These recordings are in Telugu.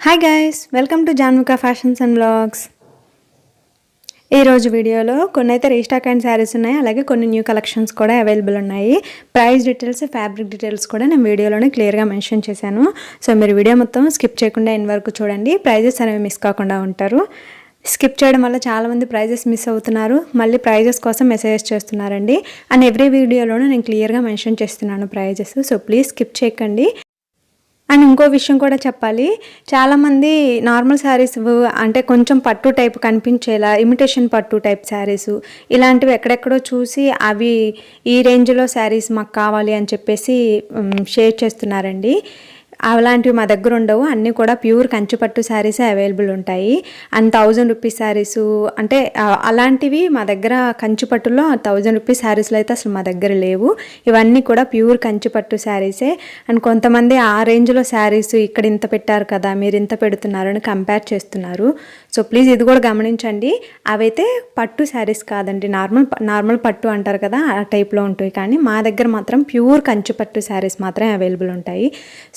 Hi guys, welcome to Janvika fashions and blogs. ఈరోజు వీడియోలో కొన్ని అయితే రీస్టాక్ అండ్ శారీస్ ఉన్నాయి, అలాగే కొన్ని న్యూ కలెక్షన్స్ కూడా అవైలబుల్ ఉన్నాయి. ప్రైస్ డీటెయిల్స్, ఫ్యాబ్రిక్ డీటెయిల్స్ కూడా నేను వీడియోలోనే క్లియర్గా మెన్షన్ చేశాను. సో మీరు వీడియో మొత్తం స్కిప్ చేయకుండా ఎండ్ వరకు చూడండి, ప్రైజెస్ అనేవి మిస్ కాకుండా ఉంటారు. స్కిప్ చేయడం వల్ల చాలామంది ప్రైజెస్ మిస్ అవుతున్నారు, మళ్ళీ ప్రైజెస్ కోసం మెసేజెస్ చేస్తున్నారండి. అండ్ ఎవ్రీ వీడియోలోనూ నేను క్లియర్గా మెన్షన్ చేస్తున్నాను ప్రైజెస్, సో ప్లీజ్ స్కిప్ చేయకండి. అండ్ ఇంకో విషయం కూడా చెప్పాలి, చాలామంది నార్మల్ శారీస్ అంటే కొంచెం పట్టు టైప్ కనిపించేలా ఇమిటేషన్ పట్టు టైప్ శారీస్ ఇలాంటివి ఎక్కడెక్కడో చూసి అవి ఈ రేంజ్లో శారీస్ మాకు కావాలి అని చెప్పేసి షేర్ చేస్తున్నారండి. అలాంటివి మా దగ్గర ఉండవు, అన్నీ కూడా ప్యూర్ కంచిపట్టు శారీసే అవైలబుల్ ఉంటాయి. అండ్ 1000 రూపీస్ శారీసు అంటే అలాంటివి మా దగ్గర కంచిపట్టులో 1000 రూపీస్ శారీస్లో అయితే అసలు మా దగ్గర లేవు. ఇవన్నీ కూడా ప్యూర్ కంచిపట్టు శారీసే. అండ్ కొంతమంది ఆ రేంజ్లో శారీస్ ఇక్కడ ఇంత పెట్టారు కదా, మీరు ఇంత పెడుతున్నారు అని కంపేర్ చేస్తున్నారు. సో ప్లీజ్ ఇది కూడా గమనించండి, అవైతే పట్టు శారీస్ కాదండి, నార్మల్ పట్టు అంటారు కదా ఆ టైప్లో ఉంటాయి. కానీ మా దగ్గర మాత్రం ప్యూర్ కంచిపట్టు శారీస్ మాత్రమే అవైలబుల్ ఉంటాయి.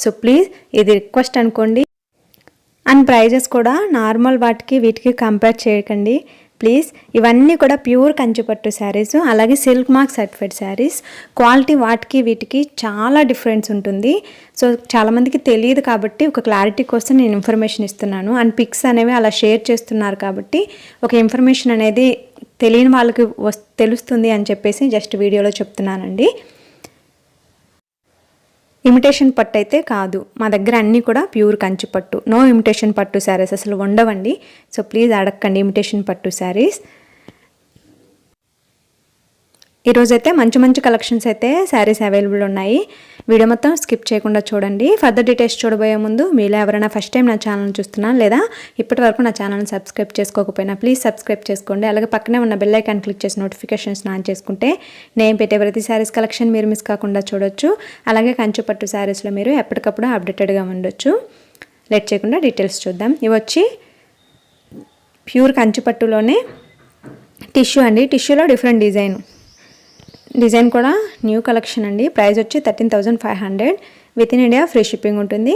సో ప్లీజ్ ఇది రిక్వెస్ట్ అనుకోండి. అండ్ ప్రైజెస్ కూడా నార్మల్ వాటికి వీటికి కంపేర్ చేయకండి ప్లీజ్. ఇవన్నీ కూడా ప్యూర్ కంచిపట్టు శారీస్, అలాగే silk mark certified saris. Quality వాటికి వీటికి చాలా డిఫరెన్స్ ఉంటుంది. సో చాలామందికి తెలియదు కాబట్టి ఒక క్లారిటీ కోసం నేను ఇన్ఫర్మేషన్ ఇస్తున్నాను. అండ్ పిక్స్ అనేవి అలా షేర్ చేస్తున్నారు కాబట్టి ఒక ఇన్ఫర్మేషన్ అనేది తెలియని వాళ్ళకి తెలుస్తుంది అని చెప్పేసి జస్ట్ వీడియోలో చెప్తున్నానండి. ఇమిటేషన్ పట్టు అయితే కాదు, మా దగ్గర అన్నీ కూడా ప్యూర్ కంచిపట్టు. నో ఇమిటేషన్ పట్టు శారీస్ అసలు ఉండవండి. సో ప్లీజ్ అడగండి ఇమిటేషన్ పట్టు శారీస్. ఈరోజైతే మంచి మంచి కలెక్షన్స్ అయితే శారీస్ అవైలబుల్ ఉన్నాయి. వీడియో మొత్తం స్కిప్ చేయకుండా చూడండి. ఫర్దర్ డీటెయిల్స్ చూడబోయే ముందు మీలో ఎవరైనా ఫస్ట్ టైం నా ఛానల్ని చూస్తున్నా లేదా ఇప్పటి వరకు నా ఛానల్ని సబ్స్క్రైబ్ చేసుకోకపోయినా ప్లీజ్ సబ్స్క్రైబ్ చేసుకోండి. అలాగే పక్కనే ఉన్న బెల్ ఐకాన్ క్లిక్ చేసి నోటిఫికేషన్స్ ఆన్ చేసుకుంటే నేను పెట్టే ప్రతి శారీస్ కలెక్షన్ మీరు మిస్ కాకుండా చూడొచ్చు. అలాగే కంచిపట్టు శారీస్లో మీరు ఎప్పటికప్పుడు అప్డేటెడ్గా ఉండొచ్చు. లేట్ చేయకుండా డీటెయిల్స్ చూద్దాం. ఇవి వచ్చి ప్యూర్ కంచిపట్టులోనే టిష్యూ అండి. టిష్యూలో డిఫరెంట్ డిజైన్ కూడా న్యూ కలెక్షన్ అండి. ప్రైస్ వచ్చి 13,500. With in India free shipping ఉంటుంది.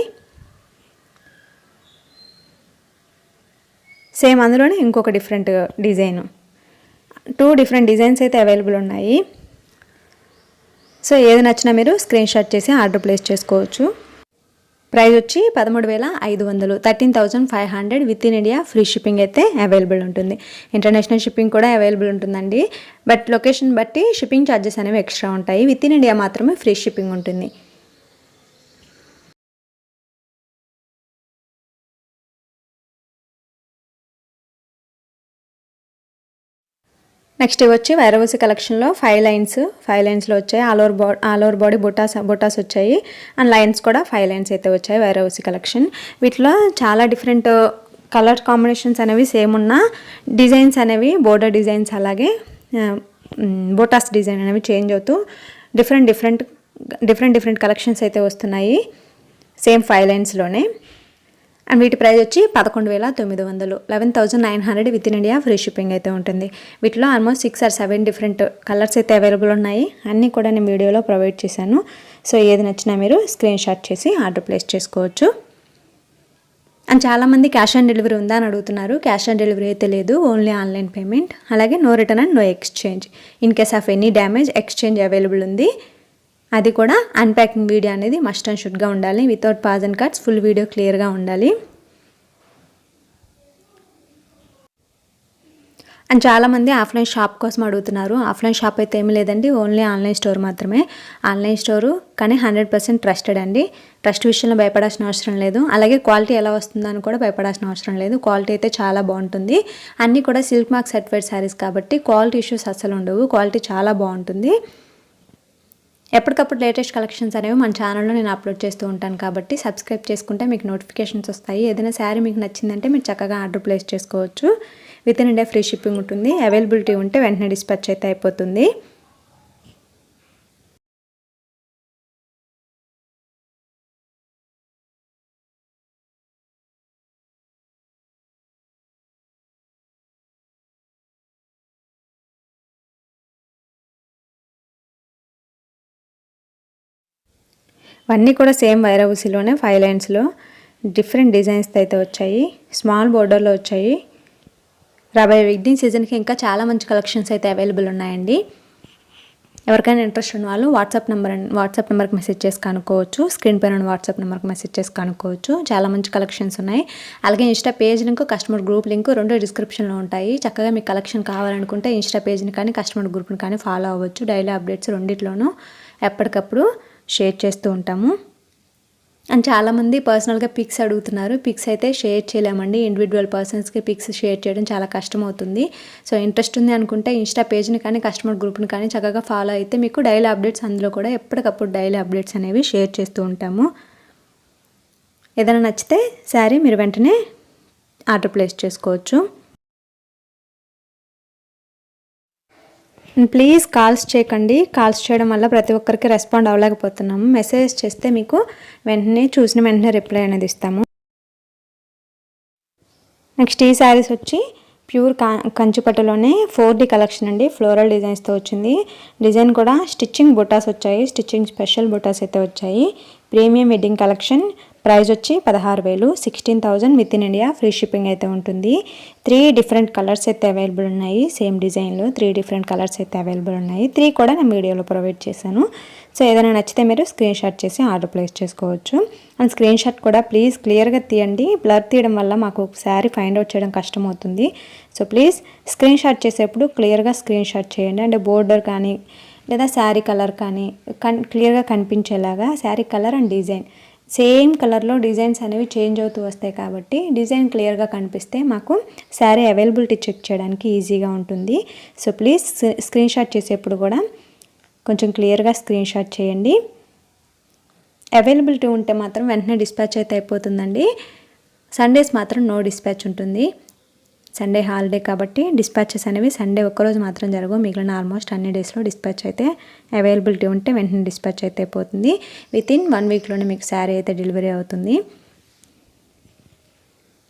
సేమ్ అందులోనే ఇంకొక డిఫరెంట్ డిజైన్, 2 డిఫరెంట్ డిజైన్స్ అయితే అవైలబుల్ ఉన్నాయి. సో ఏది నచ్చినా మీరు స్క్రీన్ షాట్ చేసి ఆర్డర్ ప్లేస్ చేసుకోవచ్చు. ప్రైస్ వచ్చి 13,500, 13,500. With in India free shipping అయితే అవైలబుల్ ఉంటుంది. ఇంటర్నేషనల్ షిప్పింగ్ కూడా అవైలబుల్ ఉంటుందండి, బట్ లొకేషన్ బట్టి షిప్పింగ్ ఛార్జెస్ అనేవి ఎక్స్ట్రా ఉంటాయి. విత్ ఇన్ ఇండియా మాత్రమే ఫ్రీ షిప్పింగ్ ఉంటుంది. నెక్స్ట్ వచ్చి వైరవసి కలెక్షన్లో 5 లైన్స్లో వచ్చాయి. ఆల్ ఓవర్ బాడీ బొటాస్ వచ్చాయి. అండ్ లైన్స్ కూడా 5 లైన్స్ అయితే వచ్చాయి వైరవసి కలెక్షన్. వీటిలో చాలా డిఫరెంట్ కలర్ కాంబినేషన్స్ అనేవి సేమ్ ఉన్న డిజైన్స్ అనేవి బోర్డర్ డిజైన్స్ అలాగే బొటాస్ డిజైన్ అనేవి చేంజ్ అవుతూ డిఫరెంట్ కలెక్షన్స్ అయితే వస్తున్నాయి సేమ్ 5 లైన్స్లోనే. అండ్ వీటి ప్రైస్ వచ్చి 11,900, 11,900. With in India free shipping అయితే ఉంటుంది. వీటిలో ఆల్మోస్ట్ 6 or 7 డిఫరెంట్ కలర్స్ అయితే అవైలబుల్ ఉన్నాయి. అన్నీ కూడా నేను వీడియోలో ప్రొవైడ్ చేశాను. సో ఏది నచ్చినా మీరు స్క్రీన్ షాట్ చేసి ఆర్డర్ ప్లేస్ చేసుకోవచ్చు. అండ్ చాలామంది క్యాష్ ఆన్ డెలివరీ ఉందా అని అడుగుతున్నారు. క్యాష్ ఆన్ డెలివరీ అయితే లేదు, ఓన్లీ ఆన్లైన్ పేమెంట్. అలాగే no return and no exchange. In case of any damage exchange available ఉంది. అది కూడా అన్ప్యాకింగ్ వీడియో అనేది మస్ట్ అండ్ షుడ్గా ఉండాలి. Without pause and cuts full video క్లియర్గా ఉండాలి. అండ్ చాలామంది ఆఫ్లైన్ షాప్ కోసం అడుగుతున్నారు. ఆఫ్లైన్ షాప్ అయితే ఏమీ లేదండి, ఓన్లీ ఆన్లైన్ స్టోర్ మాత్రమే. ఆన్లైన్ స్టోరు కానీ 100% ట్రస్టెడ్ అండి. ట్రస్ట్ విషయంలో భయపడాల్సిన అవసరం లేదు. అలాగే క్వాలిటీ ఎలా వస్తుందని కూడా భయపడాల్సిన అవసరం లేదు. క్వాలిటీ అయితే చాలా బాగుంటుంది. అన్నీ కూడా సిల్క్ మార్క్ సర్టిఫైడ్ శారీస్ కాబట్టి క్వాలిటీ ఇష్యూస్ అస్సలు ఉండవు. క్వాలిటీ చాలా బాగుంటుంది. ఎప్పటికప్పుడు లేటెస్ట్ కలెక్షన్స్ అనేవి మన ఛానల్లో నేను అప్లోడ్ చేస్తూ ఉంటాను కాబట్టి సబ్స్క్రైబ్ చేసుకుంటే మీకు నోటిఫికేషన్స్ వస్తాయి. ఏదైనా శారీ మీకు నచ్చిందంటే మీరు చక్కగా ఆర్డర్ ప్లేస్ చేసుకోవచ్చు. With in India free shipping ఉంటుంది. అవైలబిలిటీ ఉంటే వెంటనే డిస్పాచ్ అయితే అయిపోతుంది. అన్నీ కూడా సేమ్ వైరవసిలోనే 5 లైన్స్లో డిఫరెంట్ డిజైన్స్తో అయితే వచ్చాయి. స్మాల్ బోర్డర్లో వచ్చాయి. రాబోయే వెడ్డింగ్ సీజన్కి ఇంకా చాలా మంచి కలెక్షన్స్ అయితే అవైలబుల్ ఉన్నాయండి. ఎవరికైనా ఇంట్రెస్ట్ ఉన్న వాళ్ళు వాట్సాప్ నెంబర్కి మెసేజ్ చేసి కనుక్కోవచ్చు. స్క్రీన్ పైన ఉన్న వాట్సాప్ నెంబర్కి మెసేజ్ చేసి కనుక్కోవచ్చు. చాలా మంచి కలెక్షన్స్ ఉన్నాయి. అలాగే Insta page link, customer group link రెండు డిస్క్రిప్షన్లో ఉంటాయి. చక్కగా మీకు కలెక్షన్ కావాలనుకుంటే ఇన్స్టా పేజ్ని కానీ కస్టమర్ గ్రూప్ని కానీ ఫాలో అవ్వచ్చు. డైలీ అప్డేట్స్ రెండిట్లోనూ ఎప్పటికప్పుడు షేర్ చేస్తూ ఉంటాము. అండ్ చాలామంది పర్సనల్గా పిక్స్ అడుగుతున్నారు. పిక్స్ అయితే షేర్ చేయలేమండి. ఇండివిజువల్ పర్సన్స్కి పిక్స్ షేర్ చేయడం చాలా కష్టం అవుతుంది. సో ఇంట్రెస్ట్ ఉంది అనుకుంటే ఇన్స్టా పేజ్ని కానీ కస్టమర్ గ్రూప్ని కానీ చక్కగా ఫాలో అయితే మీకు డైలీ అప్డేట్స్ అందులో కూడా ఎప్పటికప్పుడు డైలీ అప్డేట్స్ అనేవి షేర్ చేస్తూ ఉంటాము. ఏదైనా నచ్చితే శారీ మీరు వెంటనే ఆర్డర్ ప్లేస్ చేసుకోవచ్చు. ప్లీజ్ కాల్స్ చేయకండి. కాల్స్ చేయడం వల్ల ప్రతి ఒక్కరికి రెస్పాండ్ అవ్వలేకపోతున్నాము. మెసేజ్ చేస్తే మీకు వెంటనే చూసిన వెంటనే రిప్లై అనేది ఇస్తాము. నెక్స్ట్ ఈ శారీస్ వచ్చి ప్యూర్ కంచిపట్టులోనే 4D కలెక్షన్ అండి. ఫ్లోరల్ డిజైన్స్తో వచ్చింది. డిజైన్ కూడా స్టిచ్చింగ్ బుటాస్ వచ్చాయి. స్టిచ్చింగ్ స్పెషల్ బుటాస్ అయితే వచ్చాయి. Premium wedding collection. ప్రైస్ వచ్చి 16,000, 16,000 with in India. Free shipping అయితే ఉంటుంది. 3 డిఫరెంట్ కలర్స్ అయితే అవైలబుల్ ఉన్నాయి. సేమ్ డిజైన్లో 3 డిఫరెంట్ కలర్స్ అయితే అవైలబుల్ ఉన్నాయి. 3 కూడా నేను వీడియోలో ప్రొవైడ్ చేశాను. సో ఏదైనా నచ్చితే మీరు స్క్రీన్ షాట్ చేసి ఆర్డర్ ప్లేస్ చేసుకోవచ్చు. అండ్ స్క్రీన్ షాట్ కూడా ప్లీజ్ క్లియర్గా తీయండి. బ్లర్ తీయడం వల్ల మాకు ఒకసారి ఫైండ్ అవుట్ చేయడం కష్టం అవుతుంది. సో ప్లీజ్ స్క్రీన్ షాట్ చేసేప్పుడు క్లియర్గా స్క్రీన్ షాట్ చేయండి. అంటే బోర్డర్ కానీ లేదా శారీ కలర్ కానీ క్లియర్గా కనిపించేలాగా sari colour and design same కలర్లో డిజైన్స్ అనేవి చేంజ్ అవుతూ వస్తాయి కాబట్టి డిజైన్ క్లియర్గా కనిపిస్తే మాకు శారీ అవైలబిలిటీ చెక్ చేయడానికి ఈజీగా ఉంటుంది. సో ప్లీజ్ స్క్రీన్ షాట్ చేసేప్పుడు కూడా కొంచెం క్లియర్గా స్క్రీన్ షాట్ చేయండి. అవైలబిలిటీ ఉంటే మాత్రం వెంటనే డిస్పాచ్ అయితే అయిపోతుందండి. సండేస్ మాత్రం నో డిస్పాచ్ ఉంటుంది. సండే హాలిడే కాబట్టి డిస్పాచెస్ అనేవి సండే ఒక్కరోజు మాత్రం జరగవు. మిగిలిన ఆల్మోస్ట్ అన్ని డేస్లో డిస్పాచ్ అయితే అవైలబిలిటీ ఉంటే వెంటనే డిస్పాచ్ అయితే అయిపోతుంది. వితిన్ 1 వీక్లోనే మీకు శారీ అయితే డెలివరీ అవుతుంది.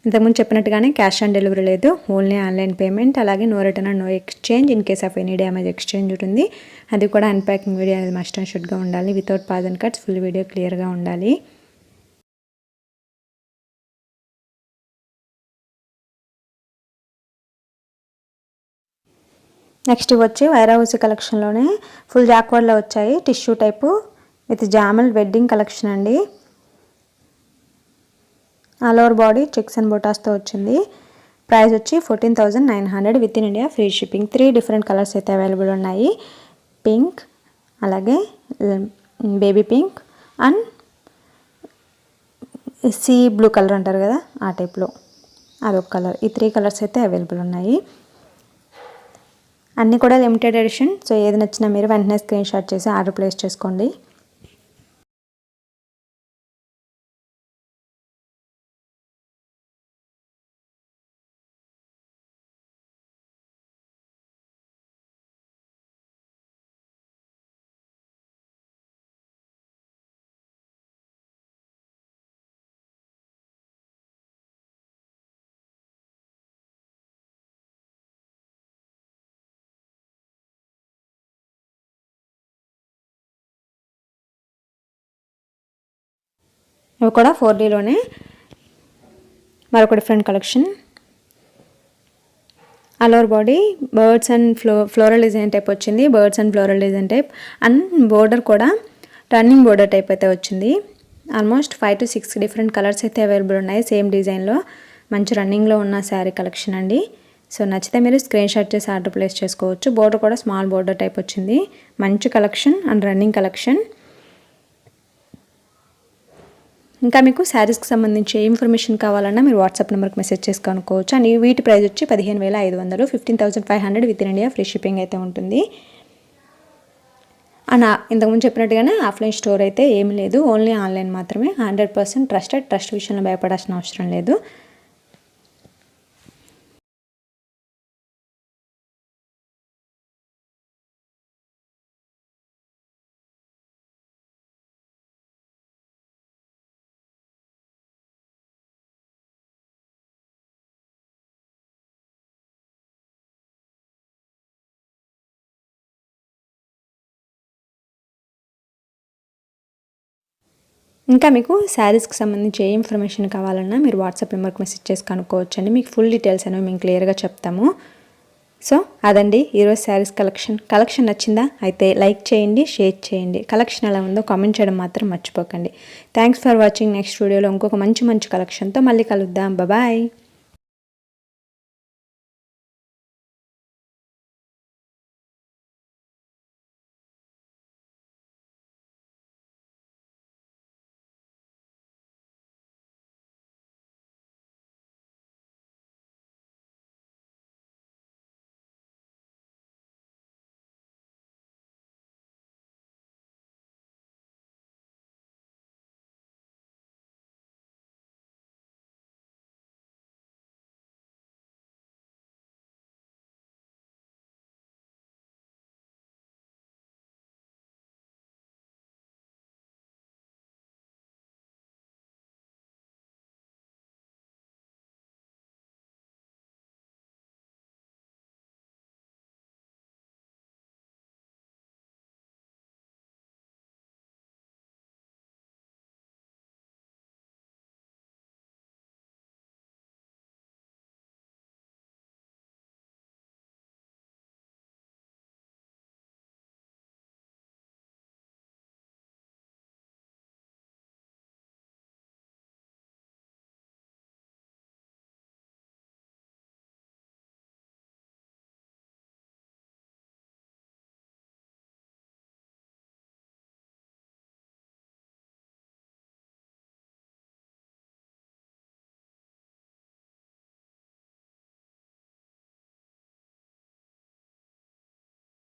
ఇంతకుముందు చెప్పినట్టుగానే క్యాష్ ఆన్ డెలివరీ లేదు. Only online payment. అలాగే no return and no exchange in case of any damage exchange ఉంటుంది. అది కూడా అన్ప్యాకింగ్ వీడియో అనేది మస్ట్ అండ్ షుడ్గా ఉండాలి. Without pause and cuts full video క్లియర్గా ఉండాలి. నెక్స్ట్ వచ్చి వైరాహౌసి కలెక్షన్లోనే ఫుల్ జాక్వర్డ్లో వచ్చాయి. టిష్యూ టైపు విత్ జామల్ వెడ్డింగ్ కలెక్షన్ అండి. All over body checks and బొటాస్తో వచ్చింది. ప్రైస్ వచ్చి 14,900 within India. Free shipping. 3 different colours అయితే అవైలబుల్ ఉన్నాయి. పింక్, అలాగే baby pink and sea blue colour అంటారు కదా ఆ టైప్లో అదొక కలర్. ఈ 3 కలర్స్ అయితే అవైలబుల్ ఉన్నాయి. అన్నీ కూడా లిమిటెడ్ ఎడిషన్. సో ఏది నచ్చినా మీరు వెంటనే స్క్రీన్ షాట్ చేసి ఆర్డర్ ప్లేస్ చేసుకోండి. ఇవి కూడా 4Dలోనే మరొక different collection. All over body birds and floral design type వచ్చింది. Birds and floral design type and border కూడా రన్నింగ్ బోర్డర్ టైప్ అయితే వచ్చింది. ఆల్మోస్ట్ 5 to 6 డిఫరెంట్ కలర్స్ అయితే అవైలబుల్ ఉన్నాయి. సేమ్ డిజైన్లో మంచి రన్నింగ్లో ఉన్న శారీ కలెక్షన్ అండి. సో నచ్చితే మీరు స్క్రీన్ షాట్ చేసి ఆర్డర్ ప్లేస్ చేసుకోవచ్చు. బోర్డర్ కూడా స్మాల్ బోర్డర్ టైప్ వచ్చింది. మంచి కలెక్షన్ అండ్ రన్నింగ్ కలెక్షన్. ఇంకా మీకు శారీస్కి సంబంధించి ఏ ఇన్ఫర్మేషన్ కావాలన్నా మీరు వాట్సాప్ నెంబర్కి మెసేజ్ చేసి కనుక్కోవచ్చు. అండ్ వీటి ప్రైస్ వచ్చి 15,500, 15,500 with in India. Free shipping అయితే ఉంటుంది. అండ్ ఇంతకుముందు చెప్పినట్టుగానే ఆఫ్లైన్ స్టోర్ అయితే ఏమీ లేదు. ఓన్లీ ఆన్లైన్ మాత్రమే. 100% ట్రస్ట్ విషయంలో భయపడాల్సిన అవసరం లేదు. ఇంకా మీకు శారీస్కి సంబంధించి ఏ ఇన్ఫర్మేషన్ కావాలన్నా మీరు వాట్సాప్ నెంబర్కి మెసేజ్ చేసి కనుక్కోవచ్చండి. మీకు ఫుల్ డీటెయిల్స్ అనేవి మేము క్లియర్గా చెప్తాము. సో అదండి ఈరోజు శారీస్ కలెక్షన్ నచ్చిందా? అయితే లైక్ చేయండి, షేర్ చేయండి. కలెక్షన్ ఎలా ఉందో కామెంట్ చేయడం మాత్రం మర్చిపోకండి. Thanks for watching. నెక్స్ట్ వీడియోలో ఇంకొక మంచి కలెక్షన్తో మళ్ళీ కలుద్దాం. బాయ్.